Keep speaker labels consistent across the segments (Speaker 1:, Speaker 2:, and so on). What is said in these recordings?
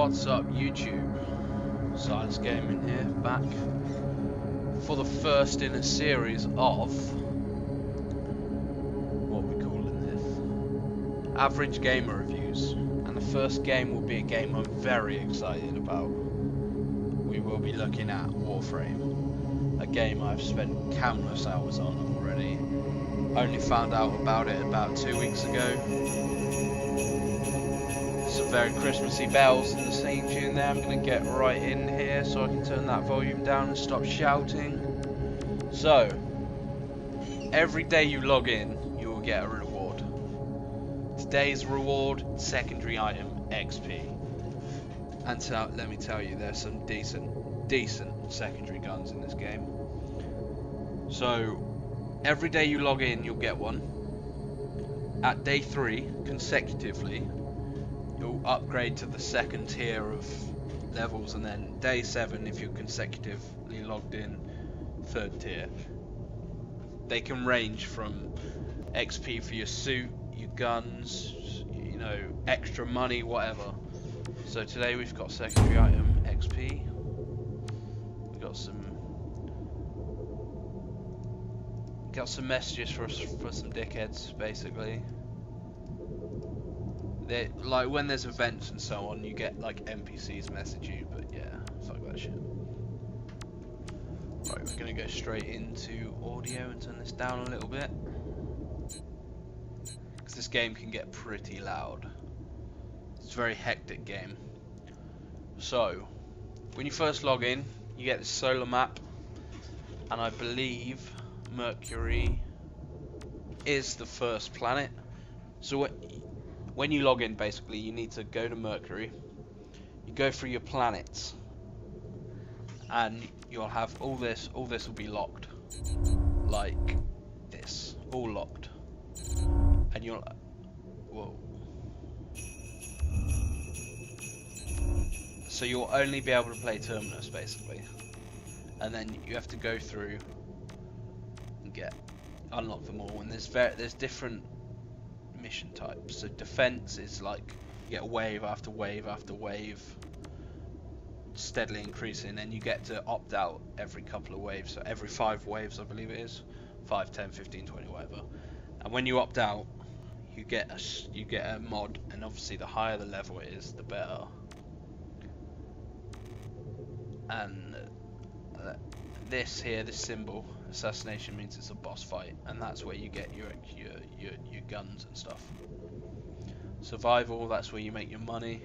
Speaker 1: What's up, YouTube? Silence Gaming here, back for the first in a series of what we calling this? Average gamer reviews. And the first game will be a game I'm very excited about. We will be looking at Warframe, a game I've spent countless hours on already. Only found out about it about 2 weeks ago. Some very Christmassy bells in the same tune there. I'm going to get right in here so I can turn that volume down and stop shouting. So, every day you log in, you will get a reward. Today's reward, secondary item, XP. And let me tell you, there's some decent secondary guns in this game. So, every day you log in, you'll get one. At day 3, consecutively, you'll upgrade to the second tier of levels, and then day 7, if you're consecutively logged in, third tier. They can range from XP for your suit, your guns, you know, extra money, whatever. So today we've got secondary item XP. We've got some messages for some dickheads, basically. Like when there's events and so on, you get like NPCs message you, but yeah, fuck that shit. Right, we're gonna go straight into audio and turn this down a little bit, because this game can get pretty loud. It's a very hectic game. So, when you first log in, you get this solar map, and I believe Mercury is the first planet. So when you log in, basically, you need to go to Mercury, you go through your planets, and you'll have all this will be locked, like this, all locked, and you'll, whoa, so you'll only be able to play Terminus, basically, and then you have to go through and unlock them all, and there's different mission types. So defense is like you get wave after wave after wave, steadily increasing, and you get to opt out every couple of waves. So every 5 waves, I believe it is 5, 10, 15, 20, whatever. And when you opt out, you get a mod, and obviously the higher the level it is, the better. And this symbol, assassination, means it's a boss fight, and that's where you get your guns and stuff. Survival, that's where you make your money.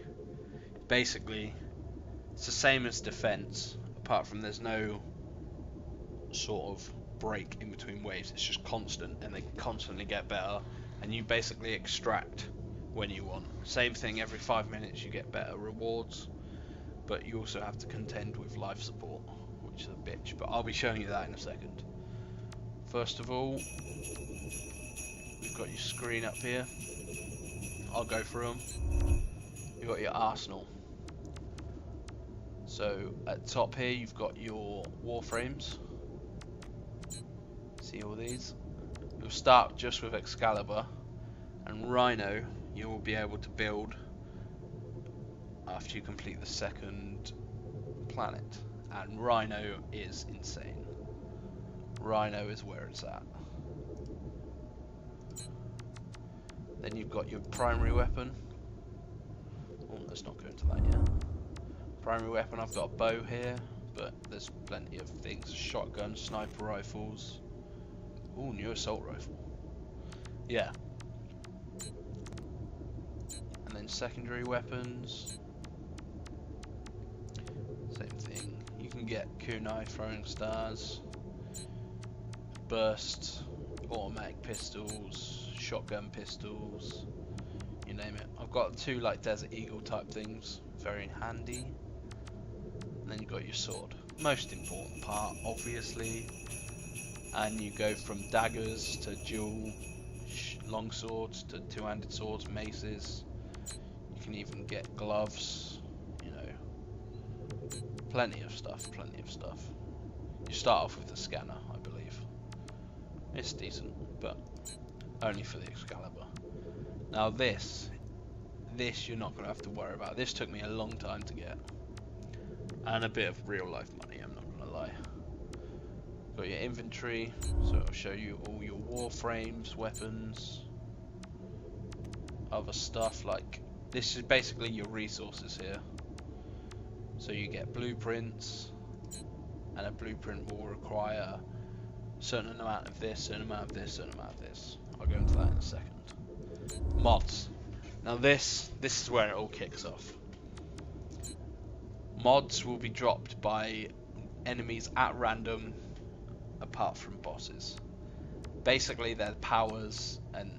Speaker 1: Basically, it's the same as defense, apart from there's no sort of break in between waves. It's just constant, and they constantly get better, and you basically extract when you want. Same thing, every 5 minutes you get better rewards, but you also have to contend with life support, which is a bitch, but I'll be showing you that in a second. First of all, you've got your screen up here. I'll go through them. You've got your arsenal. So at the top here, you've got your Warframes. See all these? You'll start just with Excalibur, and Rhino you will be able to build after you complete the second planet. And Rhino is insane. Rhino is where it's at. Then you've got your primary weapon. Oh, let's not go into that yet. Primary weapon, I've got a bow here, but there's plenty of things. Shotguns, sniper rifles. Ooh, new assault rifle. Yeah. And then secondary weapons. Same thing. You can get kunai, throwing stars, burst, automatic pistols, shotgun pistols, you name it. I've got 2 like Desert Eagle type things, very handy. And then you've got your sword, most important part, obviously. And you go from daggers to dual long swords to 2-handed swords, maces. You can even get gloves, you know, plenty of stuff. You start off with the scanner, I believe. It's decent, but only for the Excalibur. Now this this you're not going to have to worry about. This took me a long time to get. And a bit of real life money, I'm not going to lie. Got your inventory, so it'll show you all your Warframes, weapons, other stuff. Like, this is basically your resources here. So you get blueprints, and a blueprint will require a certain amount of this, certain amount of this, certain amount of this. I'll go into that in a second. Mods. Now this is where it all kicks off. Mods will be dropped by enemies at random, apart from bosses. Basically, they're powers and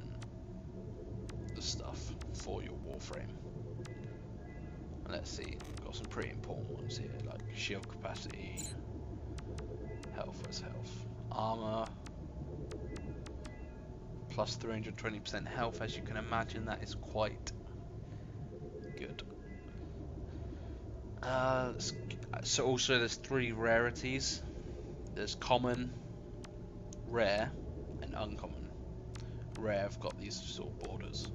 Speaker 1: the stuff for your Warframe. And let's see, got some pretty important ones here, like shield capacity, health as health, armor, plus 320% health. As you can imagine, that is quite good. So also there's 3 rarities. There's common, rare, and uncommon. Rare have got these sort of borders.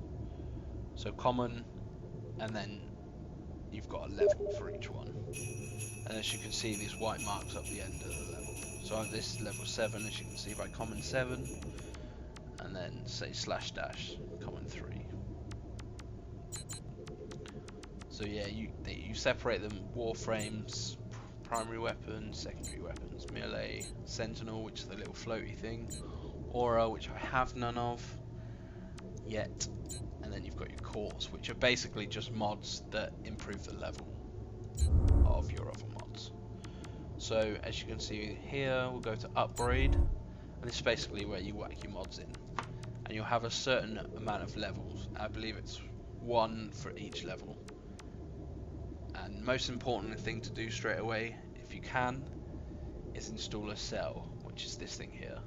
Speaker 1: So common, and then you've got a level for each one. And as you can see, these white marks up the end of the level. So this is level 7, as you can see by common 7, and then say // common 3. So yeah, you separate them: Warframes, primary weapons, secondary weapons, melee, sentinel, which is the little floaty thing, aura, which I have none of yet, and then you've got your cores, which are basically just mods that improve the level of your other mods. So as you can see here, we'll go to upgrade, and this is basically where you whack your mods in, and you'll have a certain amount of levels. I believe it's 1 for each level. And most important thing to do straight away, if you can, is install a cell, which is this thing here,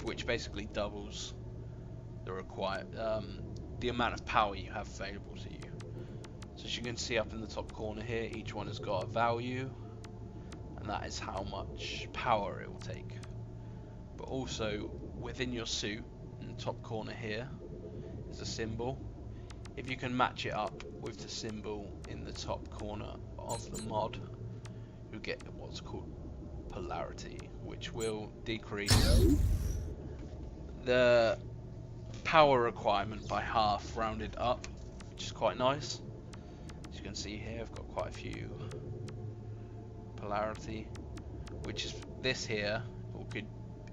Speaker 1: which basically doubles the amount of power you have available to you. So as you can see up in the top corner here, each one has got a value, and that is how much power it will take. But also within your suit, in the top corner here, is a symbol. If you can match it up with the symbol in the top corner of the mod, you'll get what's called polarity, which will decrease the power requirement by half, rounded up, which is quite nice. As you can see here, I've got quite a few polarity, which is this here,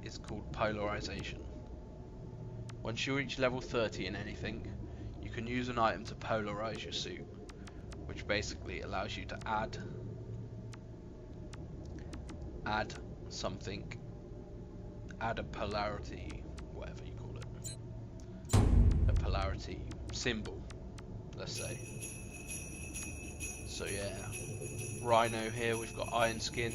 Speaker 1: is called polarization. Once you reach level 30 in anything, you can use an item to polarize your suit, which basically allows you to add something, add a polarity, whatever you call it, a polarity symbol, let's say. So yeah, Rhino here, we've got Iron Skin,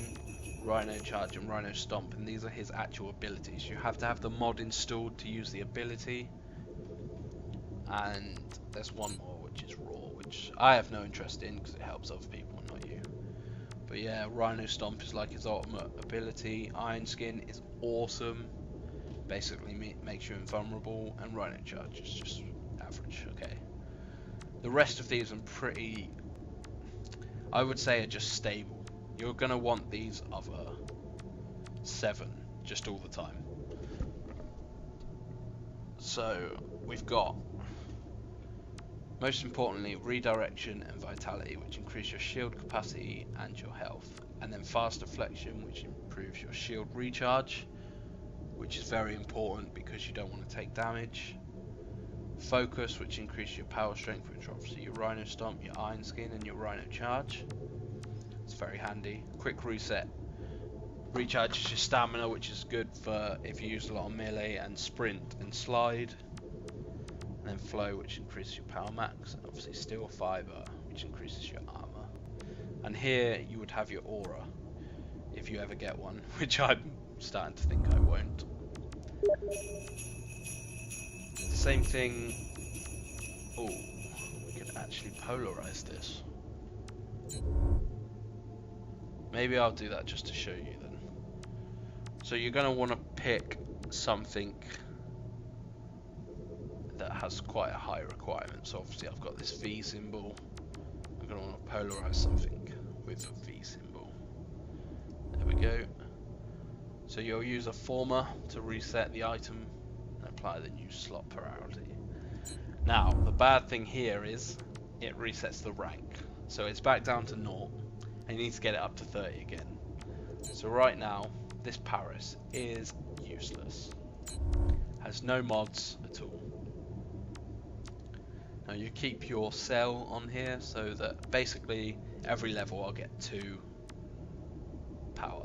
Speaker 1: Rhino Charge, and Rhino Stomp, and these are his actual abilities. You have to have the mod installed to use the ability. And there's one more, which is Raw, which I have no interest in because it helps other people, not you. But yeah, Rhino Stomp is like his ultimate ability. Iron Skin is awesome, basically makes you invulnerable, and Rhino Charge is just average. Okay, the rest of these are pretty, I would say, are just stable. You're gonna want these other 7 just all the time. So we've got, most importantly, redirection and vitality, which increase your shield capacity and your health, and then fast deflection, which improves your shield recharge, which is very important because you don't want to take damage. Focus, which increases your power strength, which are obviously your Rhino Stomp, your Iron Skin, and your Rhino Charge. It's very handy. Quick reset recharges your stamina, which is good for if you use a lot of melee and sprint and slide. And then flow, which increases your power max, and obviously steel fiber, which increases your armor. And here you would have your aura, if you ever get one, which I'm starting to think I won't. Same thing. Oh, we could actually polarize this. Maybe I'll do that just to show you then. So you're going to want to pick something that has quite a high requirement. So obviously I've got this V symbol. I'm going to want to polarize something with a V symbol. There we go. So you'll use a former to reset the item and apply the new slot priority. Now, the bad thing here is it resets the rank. So it's back down to 0, and you need to get it up to 30 again. So right now, this Paris is useless. Has no mods at all. Now you keep your cell on here so that basically every level I'll get 2 power.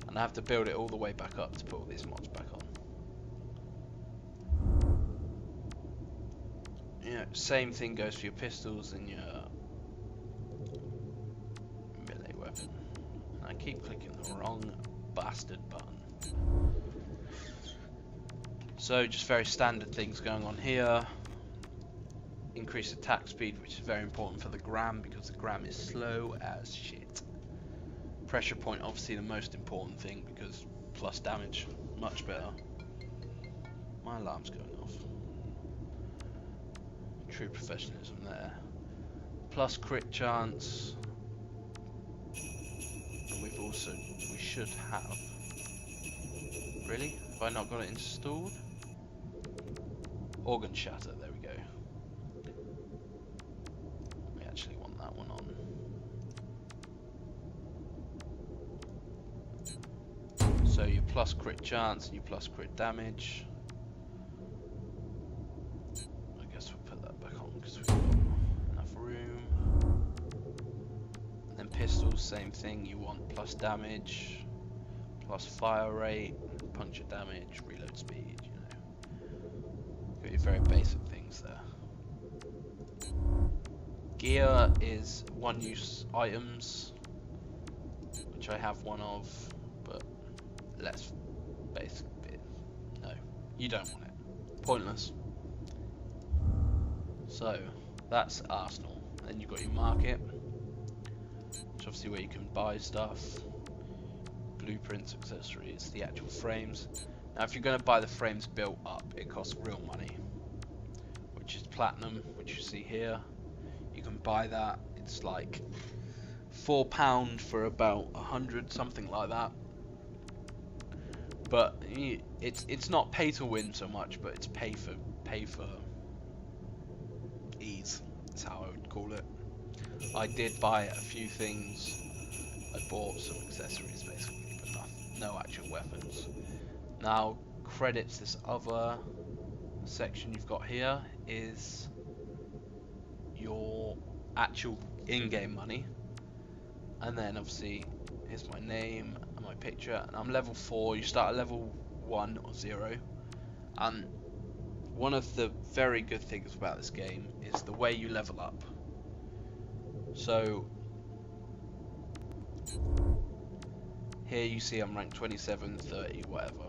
Speaker 1: And I have to build it all the way back up to put all these mods back on. Yeah, same thing goes for your pistols and your melee weapon. And I keep clicking the wrong bastard button. So just very standard things going on here. Increase attack speed, which is very important for the gram because the gram is slow as shit. Pressure point, obviously the most important thing because plus damage, much better. My alarm's going off. True professionalism there. Plus crit chance. And we should have. Really? Have I not got it installed? Organ shatter, there we go. We actually want that one on. So you plus crit chance and you plus crit damage. I guess we'll put that back on because we've got enough room. And then pistols, same thing, you want plus damage, plus fire rate, puncture damage, reload speed, you know. Got your very basic things there. Gear is one use items, which I have one of, but less basic bit. No, you don't want it. Pointless. So that's Arsenal. Then you've got your market, which obviously where you can buy stuff, blueprints, accessories, the actual frames. Now if you're going to buy the frames built up, it costs real money, which is platinum, which you see here. You can buy that. It's like £4 for about 100, something like that. But it's not pay to win so much, but it's pay for ease. That's how I would call it. I did buy a few things. I bought some accessories basically, but no actual weapons. Now credits, this other section you've got here is your actual in-game money, and then obviously here's my name and my picture, and I'm level 4. You start at level 1 or 0, and one of the very good things about this game is the way you level up. So here you see I'm ranked 27, 30, whatever.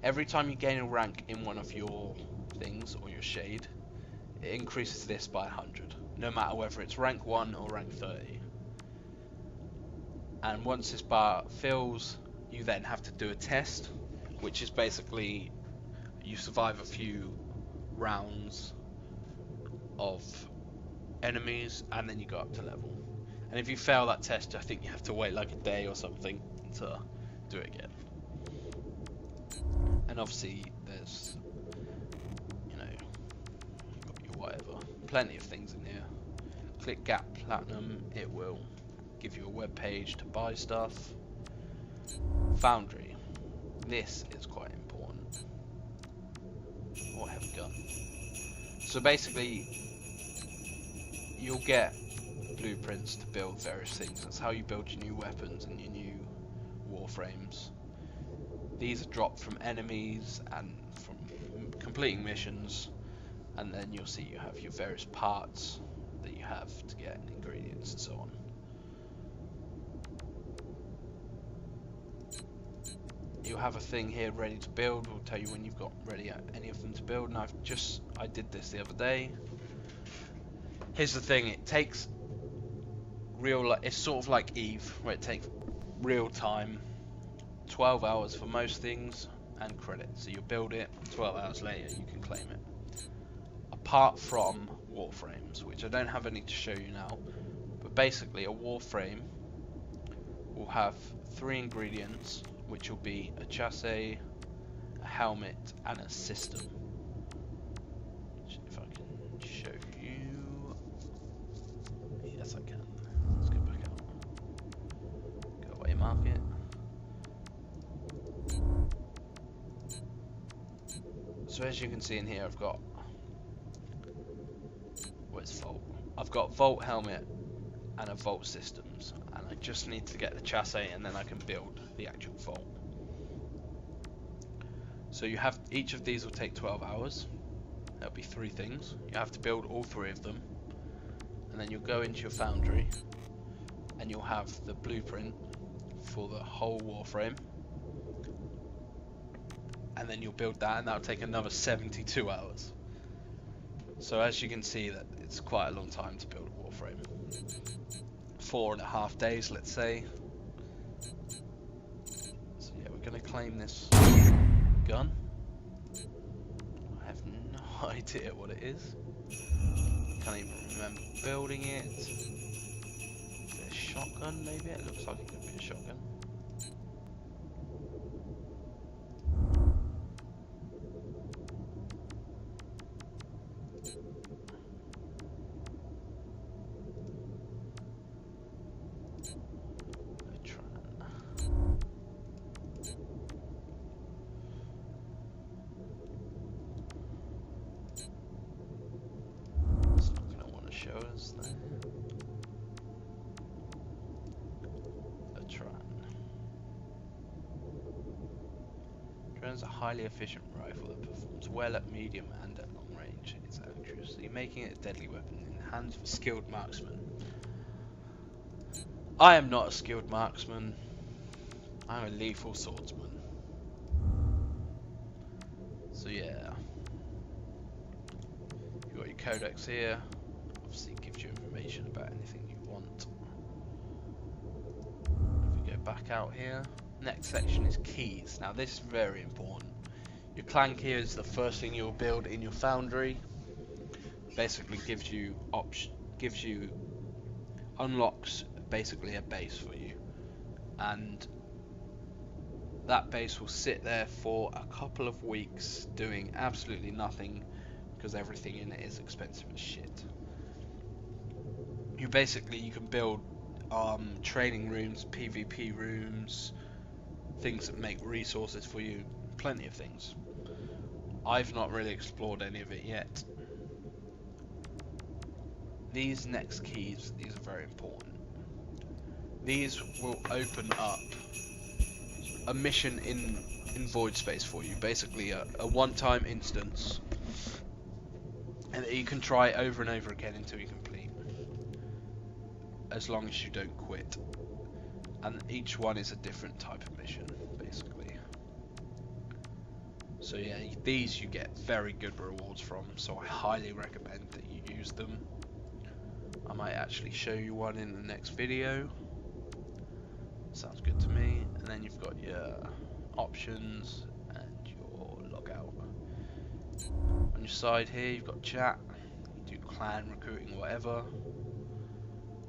Speaker 1: Every time you gain a rank in one of your things or your shade, it increases this by 100, no matter whether it's rank 1 or rank 30. And once this bar fills, you then have to do a test, which is basically you survive a few rounds of enemies and then you go up to level. And if you fail that test, I think you have to wait like a day or something to do it again. And obviously there's, you know, got your whatever, plenty of things in here. Click Gap Platinum, it will give you a web page to buy stuff. Foundry, this is quite important. What have we got? So basically you'll get blueprints to build various things. That's how you build your new weapons and your new Warframes. These are dropped from enemies and from completing missions, and then you'll see you have your various parts that you have to get ingredients and so on. You'll have a thing here ready to build. We'll tell you when you've got ready any of them to build, and I did this the other day. Here's the thing, it takes it's sort of like Eve, where it takes real time, 12 hours for most things, and credit. So you'll build it, 12 hours later you can claim it. apart from Warframes, which I don't have any to show you now. But basically, a Warframe will have 3 ingredients, which will be a chassis, a helmet, and a system. If I can show you, yes I can. Let's go back out. Go away, market. So as you can see in here, I've got, where's Vault? I've got Vault helmet and a Vault systems, and I just need to get the chassis, and then I can build the actual Vault. So you have, each of these will take 12 hours. There'll be 3 things. You have to build all 3 of them, and then you'll go into your foundry, and you'll have the blueprint for the whole Warframe, and then you'll build that, and that'll take another 72 hours. So as you can see, that it's quite a long time to build a Warframe. 4.5 days, let's say. So yeah, we're gonna claim this gun. I have no idea what it is. Can't even remember building it. Is it a shotgun maybe? It looks like it could be a shotgun. Is a highly efficient rifle that performs well at medium and at long range. Its accuracy making it a deadly weapon in the hands of a skilled marksman. I am not a skilled marksman. I'm a lethal swordsman. So yeah, you've got your codex here. Obviously, it gives you information about anything you want. If we go back out here. Next section is keys. Now this is very important. Your clan key is the first thing you'll build in your foundry. Basically unlocks basically a base for you, and that base will sit there for a couple of weeks doing absolutely nothing because everything in it is expensive as shit. You can build training rooms, PvP rooms, things that make resources for you, plenty of things. I've not really explored any of it yet. These next keys, these are very important. These will open up a mission in void space for you, basically a one-time instance, and that you can try over and over again until you complete, as long as you don't quit. And each one is a different type of mission, basically. So yeah, these you get very good rewards from, so I highly recommend that you use them. I might actually show you one in the next video. Sounds good to me. And then you've got your options and your logout. On your side here you've got chat, you do clan recruiting, whatever.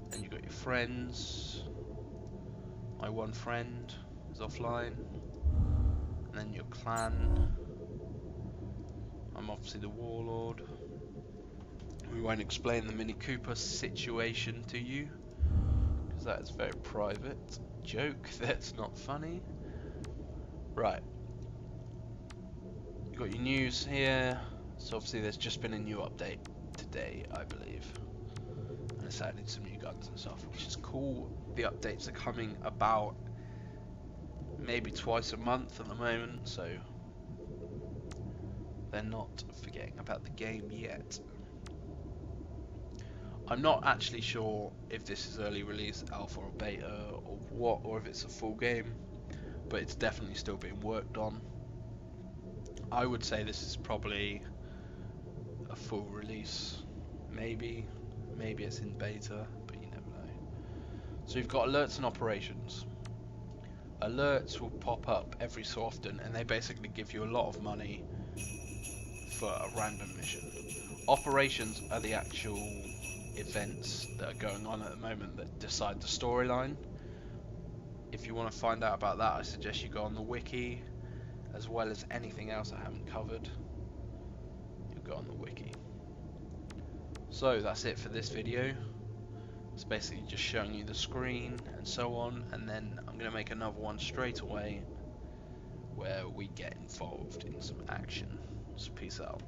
Speaker 1: Then you've got your friends. My one friend is offline. And then your clan. I'm obviously the warlord. We won't explain the Mini Cooper situation to you, because that is very private. Joke, that's not funny. Right. You've got your news here. So obviously there's just been a new update today, I believe. And it's added some new guns and stuff, which is cool. The updates are coming about maybe twice a month at the moment, so they're not forgetting about the game yet. I'm not actually sure if this is early release, alpha or beta or what, or if it's a full game, but it's definitely still being worked on. I would say this is probably a full release, maybe it's in beta, but you never know. So you've got alerts and operations. Alerts will pop up every so often, and they basically give you a lot of money for a random mission. Operations are the actual events that are going on at the moment that decide the storyline. If you want to find out about that, I suggest you go on the wiki, as well as anything else I haven't covered. You go on the wiki. So that's it for this video. It's basically just showing you the screen and so on, and then I'm going to make another one straight away where we get involved in some action. So peace out.